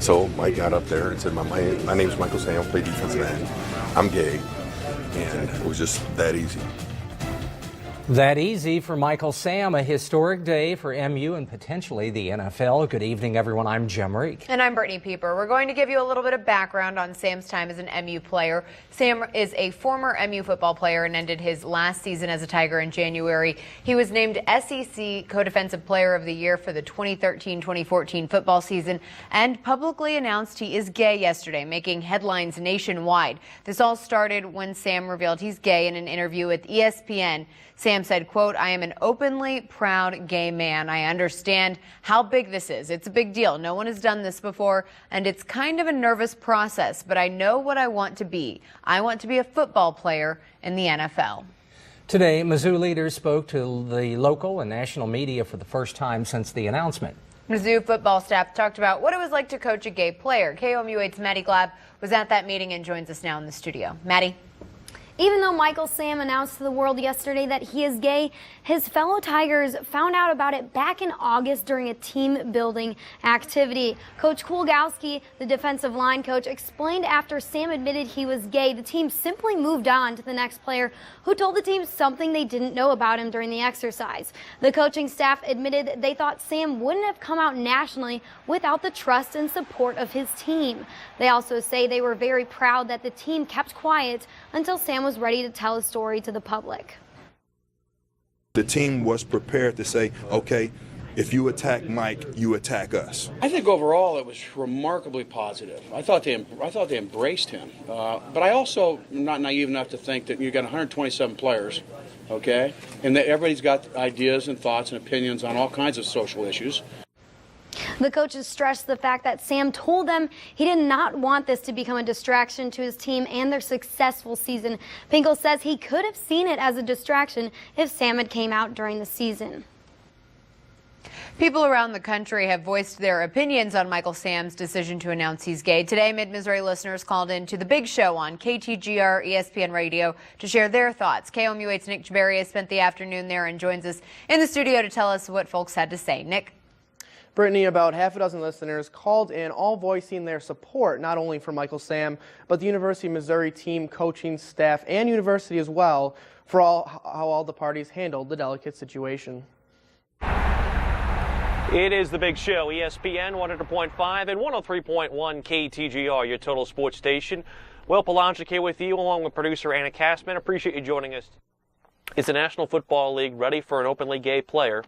So Mike got up there and said, my name's Michael Sam, play defensive end. I'm gay. And it was just that easy. That easy for Michael Sam, a historic day for MU and potentially the NFL. Good evening, everyone. I'm Jim Reek. And I'm Brittany Pieper. We're going to give you a little bit of background on Sam's time as an MU player. Sam is a former MU football player and ended his last season as a Tiger in January. He was named SEC Co-Defensive Player of the Year for the 2013-2014 football season and publicly announced he is gay yesterday, making headlines nationwide. This all started when Sam revealed he's gay in an interview with ESPN. Sam said, quote, "I am an openly proud gay man. I understand how big this is. It's a big deal. No one has done this before, and it's kind of a nervous process, but I know what I want to be. I want to be a football player in the NFL." Today, Mizzou leaders spoke to the local and national media for the first time since the announcement. Mizzou football staff talked about what it was like to coach a gay player. KOMU 8's Maddie Glab was at that meeting and joins us now in the studio. Maddie. Even though Michael Sam announced to the world yesterday that he is gay, his fellow Tigers found out about it back in August during a team-building activity. Coach Kulgowski, the defensive line coach, explained after Sam admitted he was gay, the team simply moved on to the next player who told the team something they didn't know about him during the exercise. The coaching staff admitted they thought Sam wouldn't have come out nationally without the trust and support of his team. They also say they were very proud that the team kept quiet until Sam was ready to tell his story to the public. The team was prepared to say, okay, if you attack Mike, you attack us. I think overall it was remarkably positive. I thought they embraced him. But I also am not naive enough to think that you've got 127 players, okay, and that everybody's got ideas and thoughts and opinions on all kinds of social issues. The coaches stressed the fact that Sam told them he did not want this to become a distraction to his team and their successful season. Pinkel says he could have seen it as a distraction if Sam had came out during the season. People around the country have voiced their opinions on Michael Sam's decision to announce he's gay. Today, Mid-Missouri listeners called in to The Big Show on KTGR ESPN Radio to share their thoughts. KOMU 8's Nick Jaberia spent the afternoon there and joins us in the studio to tell us what folks had to say. Nick? Brittany, about half a dozen listeners called in, all voicing their support, not only for Michael Sam, but the University of Missouri team, coaching staff, and university as well, for how all the parties handled the delicate situation. It is The Big Show, ESPN 100.5 and 103.1 KTGR, your total sports station. Will Pelagic here with you, along with producer Anna Castman. Appreciate you joining us. Is the National Football League ready for an openly gay player?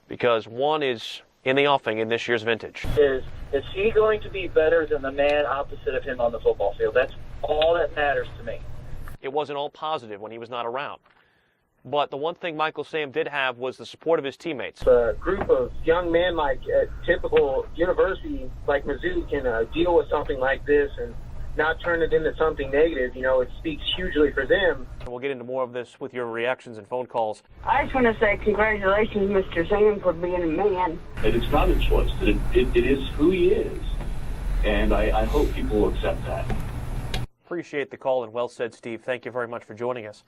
Because one is in the offing in this year's vintage. Is he going to be better than the man opposite of him on the football field? That's all that matters to me. It wasn't all positive when he was not around. But the one thing Michael Sam did have was the support of his teammates. A group of young men like a typical university like Mizzou can deal with something like this and not turn it into something negative. You know, it speaks hugely for them. And we'll get into more of this with your reactions and phone calls. I just want to say congratulations, Mr. Sam, for being a man. And it's not a choice. It is who he is. And I hope people will accept that. Appreciate the call, and well said, Steve. Thank you very much for joining us.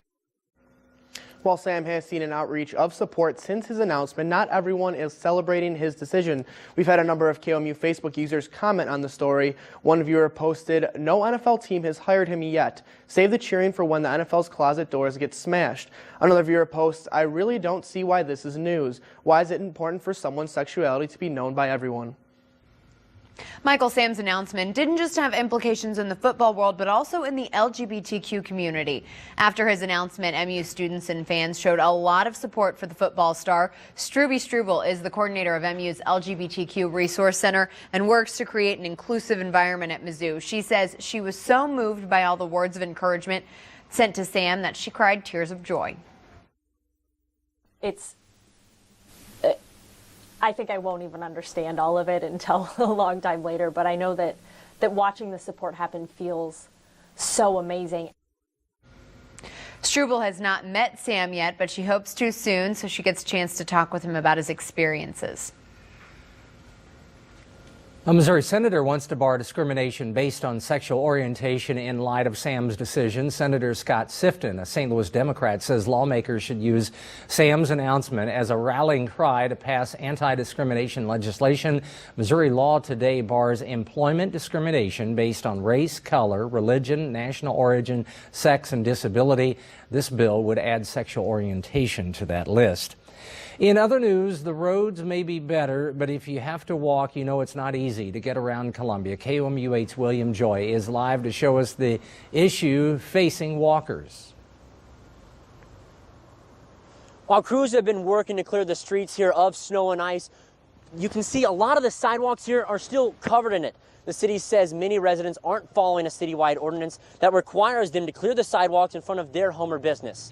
While Sam has seen an outreach of support since his announcement, not everyone is celebrating his decision. We've had a number of KOMU Facebook users comment on the story. One viewer posted, "No NFL team has hired him yet. Save the cheering for when the NFL's closet doors get smashed." Another viewer posts, "I really don't see why this is news. Why is it important for someone's sexuality to be known by everyone?" Michael Sam's announcement didn't just have implications in the football world, but also in the LGBTQ community. After his announcement, MU students and fans showed a lot of support for the football star. Struby Struble is the coordinator of MU's LGBTQ Resource Center and works to create an inclusive environment at Mizzou. She says she was so moved by all the words of encouragement sent to Sam that she cried tears of joy. I think I won't even understand all of it until a long time later, but I know that watching the support happen feels so amazing. Struble has not met Sam yet, but she hopes to soon, so she gets a chance to talk with him about his experiences. A Missouri senator wants to bar discrimination based on sexual orientation in light of Sam's decision. Senator Scott Sifton, a St. Louis Democrat, says lawmakers should use Sam's announcement as a rallying cry to pass anti-discrimination legislation. Missouri law today bars employment discrimination based on race, color, religion, national origin, sex, and disability. This bill would add sexual orientation to that list. In other news, the roads may be better, but if you have to walk, you know it's not easy to get around Columbia. KOMU 8's William Joy is live to show us the issue facing walkers. While crews have been working to clear the streets here of snow and ice, you can see a lot of the sidewalks here are still covered in it. The city says many residents aren't following a citywide ordinance that requires them to clear the sidewalks in front of their home or business.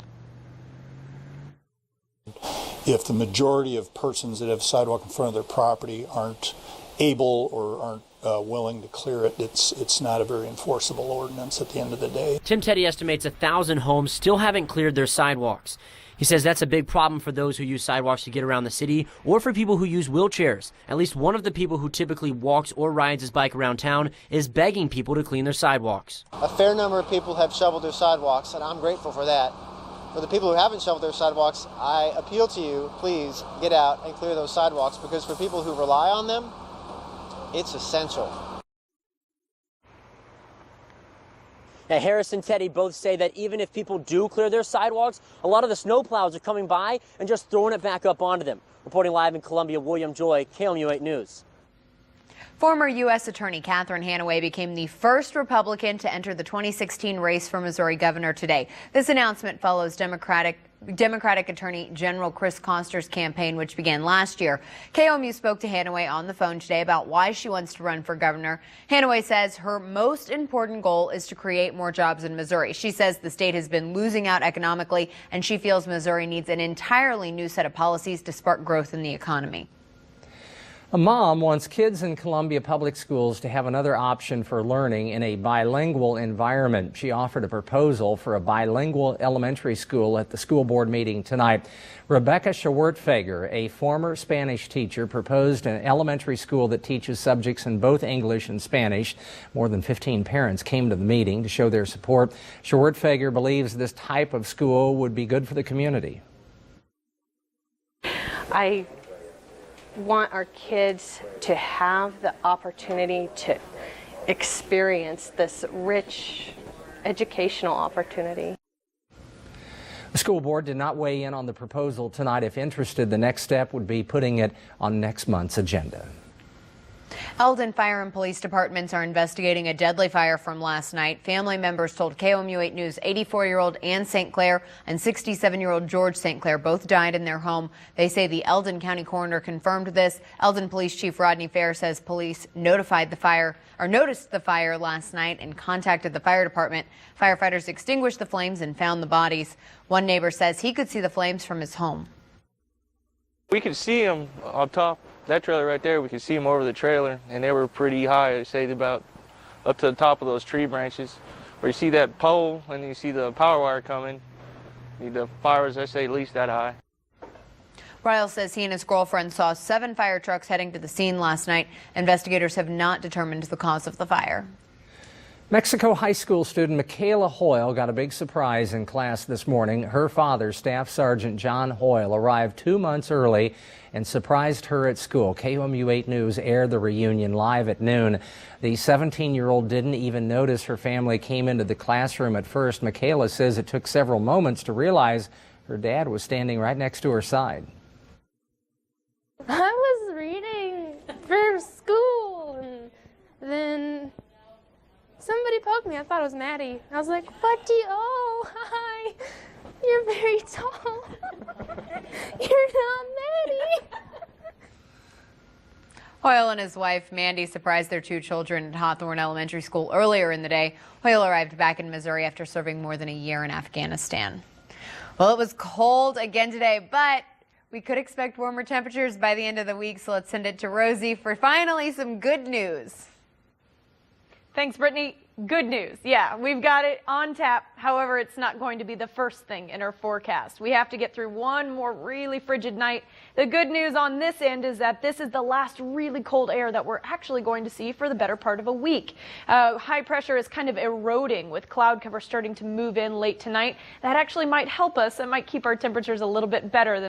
If the majority of persons that have sidewalk in front of their property aren't able or aren't willing to clear it, it's not a very enforceable ordinance at the end of the day. Tim Teddy estimates 1,000 homes still haven't cleared their sidewalks. He says that's a big problem for those who use sidewalks to get around the city or for people who use wheelchairs. At least one of the people who typically walks or rides his bike around town is begging people to clean their sidewalks. A fair number of people have shoveled their sidewalks, and I'm grateful for that. For the people who haven't shoveled their sidewalks, I appeal to you, please get out and clear those sidewalks, because for people who rely on them, it's essential. Now, Harris and Teddy both say that even if people do clear their sidewalks, a lot of the snowplows are coming by and just throwing it back up onto them. Reporting live in Columbia, William Joy, KOMU 8 News. Former U.S. Attorney Catherine Hanaway became the first Republican to enter the 2016 race for Missouri governor today. This announcement follows Democratic Attorney General Chris Koster's campaign, which began last year. KOMU spoke to Hanaway on the phone today about why she wants to run for governor. Hanaway says her most important goal is to create more jobs in Missouri. She says the state has been losing out economically, and she feels Missouri needs an entirely new set of policies to spark growth in the economy. A mom wants kids in Columbia Public Schools to have another option for learning in a bilingual environment. She offered a proposal for a bilingual elementary school at the school board meeting tonight. Rebecca Schwartfeger, a former Spanish teacher, proposed an elementary school that teaches subjects in both English and Spanish. More than 15 parents came to the meeting to show their support. Schwartfeger believes this type of school would be good for the community. I want our kids to have the opportunity to experience this rich educational opportunity. The school board did not weigh in on the proposal tonight. If interested, the next step would be putting it on next month's agenda. Eldon Fire and Police Departments are investigating a deadly fire from last night. Family members told KOMU 8 News 84-year-old Ann St. Clair and 67-year-old George St. Clair both died in their home. They say the Eldon County coroner confirmed this. Eldon Police Chief Rodney Fair says police noticed the fire last night and contacted the fire department. Firefighters extinguished the flames and found the bodies. One neighbor says he could see the flames from his home. We could see them on top. That trailer right there, we could see them over the trailer, and they were pretty high. I'd say about up to the top of those tree branches. Where you see that pole and you see the power wire coming, the fire was, I say, at least that high. Riles says he and his girlfriend saw 7 fire trucks heading to the scene last night. Investigators have not determined the cause of the fire. Mexico high school student Michaela Hoyle got a big surprise in class this morning. Her father, Staff Sergeant John Hoyle, arrived 2 months early and surprised her at school. KOMU 8 News aired the reunion live at noon. The 17-year-old didn't even notice her family came into the classroom at first. Michaela says it took several moments to realize her dad was standing right next to her side. I was reading for school, and then somebody poked me. I thought it was Maddie. I was like, oh, hi. You're very tall. You're not Maddie. Hoyle and his wife, Mandy, surprised their 2 children at Hawthorne Elementary School earlier in the day. Hoyle arrived back in Missouri after serving more than a year in Afghanistan. Well, it was cold again today, but we could expect warmer temperatures by the end of the week, so let's send it to Rosie for finally some good news. Thanks, Brittany. Good news. Yeah, we've got it on tap. However, it's not going to be the first thing in our forecast. We have to get through one more really frigid night. The good news on this end is that this is the last really cold air that we're actually going to see for the better part of a week. High pressure is kind of eroding with cloud cover starting to move in late tonight. That actually might help us. It might keep our temperatures a little bit better than